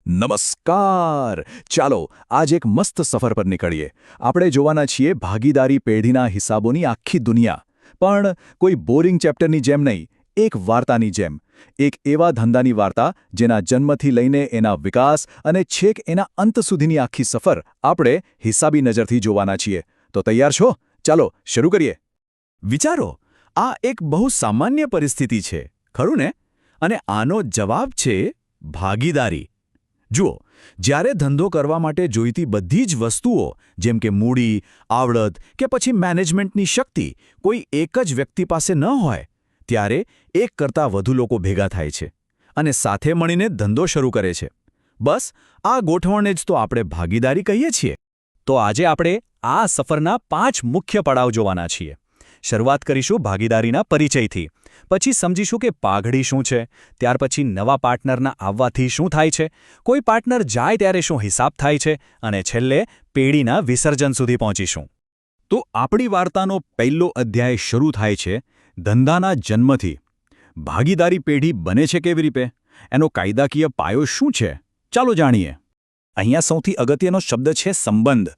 નમસ્કાર. ચાલો આજ એક મસ્ત સફર પર નીકળીએ. આપણે જોવાના છીએ ભાગીદારી પેઢીના હિસાબોની આખી દુનિયા. પણ કોઈ બોરિંગ ચેપ્ટરની જેમ નહીં, એક વાર્તાની જેમ. એક એવા ધંધાની વાર્તા જેના જન્મથી લઈને એના વિકાસ અને છેક એના અંત સુધીની આખી સફર આપણે હિસાબી નજરથી જોવાના છીએ. તો તૈયાર છો? ચાલો શરૂ કરીએ. વિચારો, આ એક બહુ સામાન્ય પરિસ્થિતિ છે, ખરું ને? અને આનો જવાબ છે ભાગીદારી. જુઓ, જ્યારે ધંધો કરવા માટે જોઈતી બધી જ વસ્તુઓ જેમ કે મૂડી, આવડત કે પછી મેનેજમેન્ટની શક્તિ કોઈ એક જ વ્યક્તિ પાસે ન હોય, ત્યારે એક કરતાં વધુ લોકો ભેગા થાય છે અને સાથે મળીને ધંધો શરૂ કરે છે. બસ આ ગોઠવણને જ તો આપણે ભાગીદારી કહીએ છીએ. તો આજે આપણે આ સફરના 5 મુખ્ય પડાવ જોવાના છીએ. શરૂઆત કરીશું ભાગીદારીના પરિચયથી, પછી સમજીશું કે પાઘડી શું છે, ત્યાર પછી નવા પાર્ટનરના આવવાથી શું થાય છે, કોઈ પાર્ટનર જાય ત્યારે શું હિસાબ થાય છે, અને છેલ્લે પેઢીના વિસર્જન સુધી પહોંચીશું. તો આપણી વાર્તાનો પહેલો અધ્યાય શરૂ થાય છે ધંધાના જન્મથી. ભાગીદારી પેઢી બને છે કેવી રીતે? એનો કાયદાકીય પાયો શું છે? ચાલો જાણીએ. અહીંયા સૌથી અગત્યનો શબ્દ છે સંબંધ.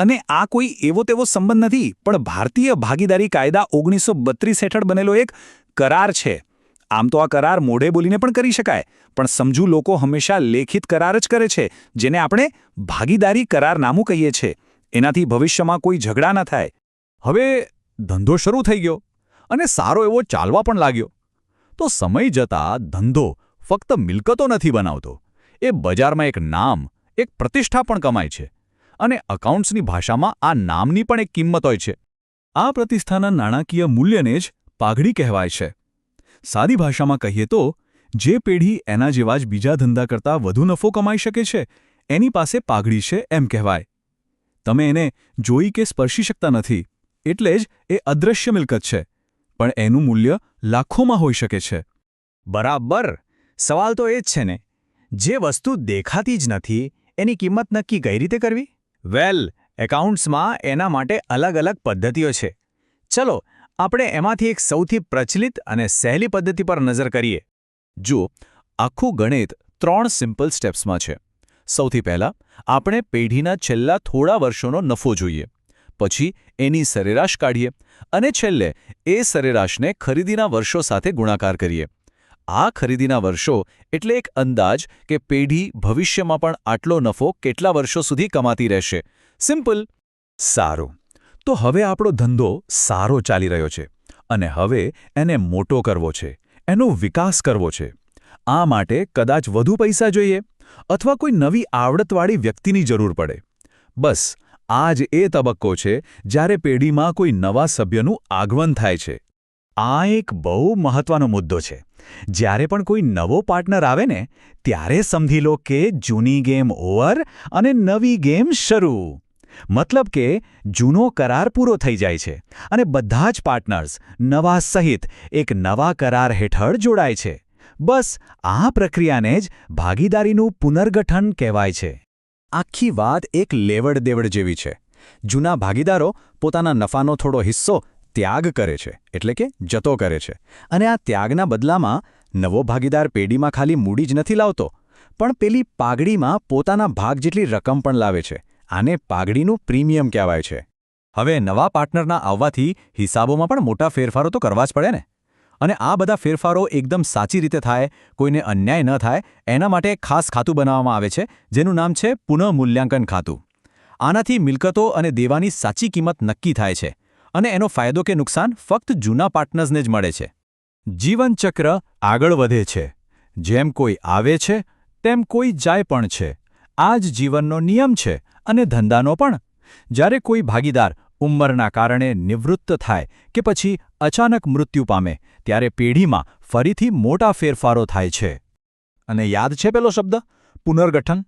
અને આ કોઈ એવો તેવો સંબંધ નથી, પણ ભારતીય ભાગીદારી કાયદા 1932 હેઠળ બનેલો એક કરાર છે. આમ તો આ કરાર મોઢે બોલીને પણ કરી શકાય, પણ સમજુ લોકો હંમેશા લેખિત કરાર જ કરે છે, જેને આપણે ભાગીદારી કરારનામું કહીએ છીએ. એનાથી ભવિષ્યમાં કોઈ ઝઘડા ન થાય. હવે ધંધો શરૂ થઈ ગયો અને સારો એવો ચાલવા પણ લાગ્યો. તો સમય જતાં ધંધો ફક્ત મિલકતો નથી બનાવતો, એ બજારમાં એક નામ, એક પ્રતિષ્ઠા પણ કમાય છે. અને અકાઉન્ટ્સની ભાષામાં આ નામની પણ એક કિંમત હોય છે. આ પ્રતિષ્ઠાના નાણાકીય મૂલ્યને જ પાઘડી કહેવાય છે. સાદી ભાષામાં કહીએ તો જે પેઢી એના જેવા જ બીજા ધંધા કરતાં વધુ નફો કમાઈ શકે છે, એની પાસે પાઘડી છે એમ કહેવાય. તમે એને જોઈ કે સ્પર્શી શકતા નથી, એટલે જ એ અદૃશ્ય મિલકત છે, પણ એનું મૂલ્ય લાખોમાં હોઈ શકે છે. બરાબર. સવાલ તો એ જ છે ને, જે વસ્તુ દેખાતી જ નથી એની કિંમત નક્કી કઈ રીતે કરવી? વેલ, એકાઉન્ટ્સમાં એના માટે અલગ અલગ પદ્ધતિઓ છે. ચલો આપણે એમાંથી એક સૌથી પ્રચલિત અને સહેલી પદ્ધતિ પર નજર કરીએ. જુઓ, આખું ગણિત 3 સિમ્પલ સ્ટેપ્સમાં છે. સૌથી પહેલાં આપણે પેઢીના છેલ્લા થોડા વર્ષોનો નફો જોઈએ, પછી એની સરેરાશ કાઢીએ અને છેલ્લે એ સરેરાશને ખરીદીના વર્ષો સાથે ગુણાકાર કરીએ. આ ખરીદીના વર્ષો એટલે એક અંદાજ કે પેઢી ભવિષ્યમાં પણ આટલો નફો કેટલા વર્ષો સુધી કમાતી રહેશે. સિમ્પલ. સારું. તો હવે આપણો ધંધો સારો ચાલી રહ્યો છે અને હવે એને મોટો કરવો છે, એનો વિકાસ કરવો છે. આ માટે કદાચ વધુ પૈસા જોઈએ અથવા કોઈ નવી આવડતવાળી વ્યક્તિની જરૂર પડે. બસ આ જ એ તબક્કો છે જ્યારે પેઢીમાં કોઈ નવા સભ્યનું આગમન થાય છે. આ એક બહુ મહત્વનો મુદ્દો છે. જ્યારે પણ કોઈ નવો પાર્ટનર આવે ને, ત્યારે સમજી લો કે જૂની ગેમ ઓવર અને નવી ગેમ શરૂ. મતલબ કે જૂનો કરાર પૂરો થઈ જાય છે અને બધા જ પાર્ટનર્સ નવા સહિત એક નવા કરાર હેઠળ જોડાય છે. બસ આ પ્રક્રિયાને જ ભાગીદારીનું પુનર્ગઠન કહેવાય છે. આખી વાત એક લેવડ દેવડ જેવી છે. જૂના ભાગીદારો પોતાના નફાનો થોડો હિસ્સો ત્યાગ કરે છે, એટલે કે જતો કરે છે, અને આ ત્યાગના બદલામાં નવો ભાગીદાર પેઢીમાં ખાલી મૂડી જ નથી લાવતો, પણ પેલી પાઘડીમાં પોતાના ભાગ જેટલી રકમ પણ લાવે છે. આને પાઘડીનું પ્રીમિયમ કહેવાય છે. હવે નવા પાર્ટનરના આવવાથી હિસાબોમાં પણ મોટા ફેરફારો તો કરવા જ પડે ને. અને આ બધા ફેરફારો એકદમ સાચી રીતે થાય, કોઈને અન્યાય ન થાય, એના માટે એક ખાસ ખાતું બનાવવામાં આવે છે, જેનું નામ છે પુનઃમૂલ્યાંકન ખાતું. આનાથી મિલકતો અને દેવાની સાચી કિંમત નક્કી થાય છે અને એનો ફાયદો કે નુકસાન ફક્ત જૂના પાર્ટનર્સને જ મળે છે. જીવનચક્ર આગળ વધે છે. જેમ કોઈ આવે છે તેમ કોઈ જાય પણ છે. આ જ જીવનનો નિયમ છે અને ધંધાનો પણ. જ્યારે કોઈ ભાગીદાર ઉંમરના કારણે નિવૃત્ત થાય કે પછી અચાનક મૃત્યુ પામે, ત્યારે પેઢીમાં ફરીથી મોટા ફેરફારો થાય છે. અને યાદ છે પેલો શબ્દ પુનર્ગઠન?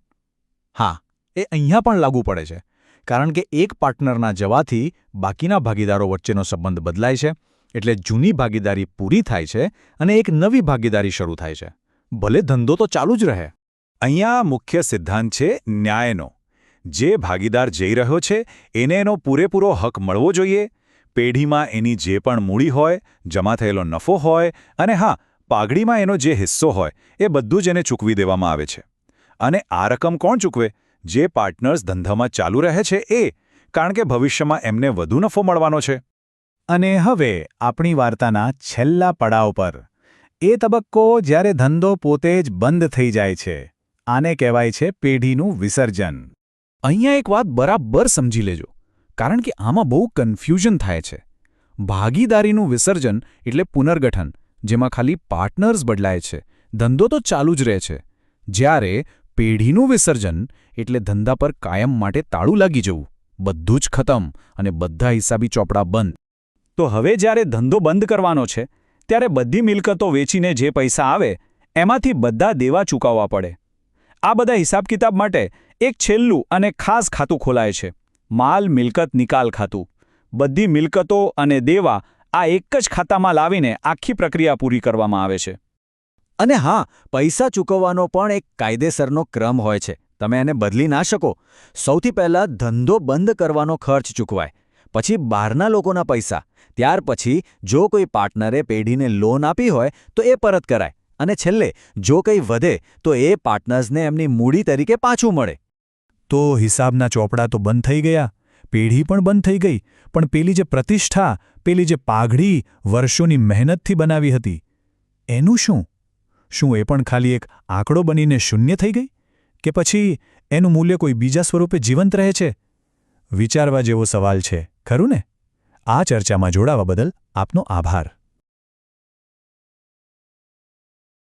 હા, એ અહીંયા પણ લાગુ પડે છે. કારણ કે એક પાર્ટનરના જવાથી બાકીના ભાગીદારો વચ્ચેનો સંબંધ બદલાય છે, એટલે જૂની ભાગીદારી પૂરી થાય છે અને એક નવી ભાગીદારી શરૂ થાય છે. ભલે ધંધો તો ચાલુ જ રહે. અહીંયા મુખ્ય સિદ્ધાંત છે ન્યાયનો. જે ભાગીદાર જઈ રહ્યો છે એને એનો પૂરેપૂરો હક મળવો જોઈએ. પેઢીમાં એની જે પણ મૂડી હોય, જમા થયેલો નફો હોય અને હા, પાઘડીમાં એનો જે હિસ્સો હોય, એ બધું જ એને ચૂકવી દેવામાં આવે છે. અને આ રકમ કોણ ચૂકવે? જે પાર્ટનર્સ ધંધામાં ચાલુ રહે છે એ, કારણ કે ભવિષ્યમાં એમને વધુ નફો મળવાનો છે. અને હવે આપણી વાર્તાના છેલ્લા પડાવ પર. એ તબક્કો જ્યારે ધંધો પોતે જ બંધ થઈ જાય છે. આને કહેવાય છે પેઢીનું વિસર્જન. અહીંયા એક વાત બરાબર સમજી લેજો, કારણ કે આમાં બહુ કન્ફ્યુઝન થાય છે. ભાગીદારીનું વિસર્જન એટલે પુનર્ગઠન, જેમાં ખાલી પાર્ટનર્સ બદલાય છે, ધંધો તો ચાલુ જ રહે છે. જ્યારે પેઢીનું વિસર્જન એટલે ધંધા પર કાયમ માટે તાળું લાગી જવું, બધું જ ખતમ અને બધા હિસાબી ચોપડા બંધ. તો હવે જ્યારે ધંધો બંધ કરવાનો છે, ત્યારે બધી મિલકતો વેચીને જે પૈસા આવે એમાંથી બધા દેવા ચૂકવવા પડે. આ બધા હિસાબ કિતાબ માટે એક છેલ્લું અને ખાસ ખાતું ખોલાય છે, માલ મિલકત નિકાલ ખાતું. બધી મિલકતો અને દેવા આ એક જ ખાતામાં લાવીને આખી પ્રક્રિયા પૂરી કરવામાં આવે છે. અને હા, પૈસા ચૂકવવાનો પણ એક કાયદેસરનો ક્રમ હોય છે. તમે એને બદલી ના શકો. સૌથી પહેલાં ધંધો બંધ કરવાનો ખર્ચ ચૂકવાય, પછી બહારના લોકોના પૈસા, ત્યાર પછી જો કોઈ પાર્ટનરે પેઢીને લોન આપી હોય તો એ પરત કરાય, અને છેલ્લે જો કંઈ વધે તો એ પાર્ટનર્સને એમની મૂડી તરીકે પાછું મળે. તો હિસાબના ચોપડા તો બંધ થઈ ગયા, પેઢી પણ બંધ થઈ ગઈ, પણ પેલી જે પ્રતિષ્ઠા, પેલી જે પાઘડી વર્ષોની મહેનતથી બનાવી હતી, એનું શું? શું એ પણ ખાલી એક આંકડો બનીને શૂન્ય થઈ ગઈ? કે પછી એનું મૂલ્ય કોઈ બીજા સ્વરૂપે જીવંત રહે છે? વિચારવા જેવો સવાલ છે, ખરું ને? આ ચર્ચામાં જોડાવા બદલ આપનો આભાર.